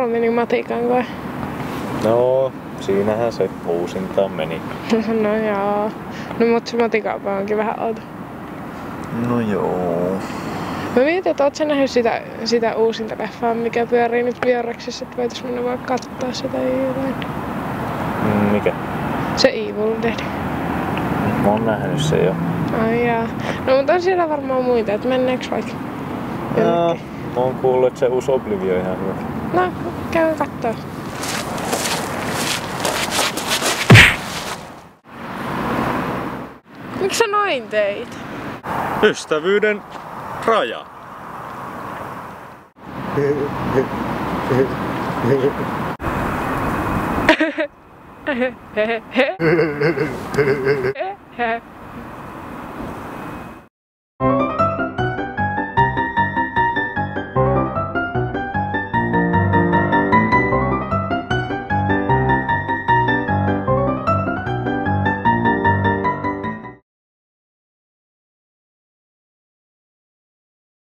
sulla meni matikan koe? No, siinähän se uusintaan meni. No joo. No mut se matikaapa onkin vähän outo. No joo. Mä mietin, että oot sä nähnyt sitä uusinta leffaa, mikä pyörii nyt Biorexissä, että voitais mennä vaan kattoo sitä jotain. Mikä? Se Evil Dead. Mä oon nähnyt se jo. Ai jaa. No mutta on siellä varmaan muita, että mennäänkö vaikka? No, mä oon kuullut, että se uusi Oblivion ihan hyvä. No, käy kattoo. Miksi sä noin teit? Ystävyyden raja.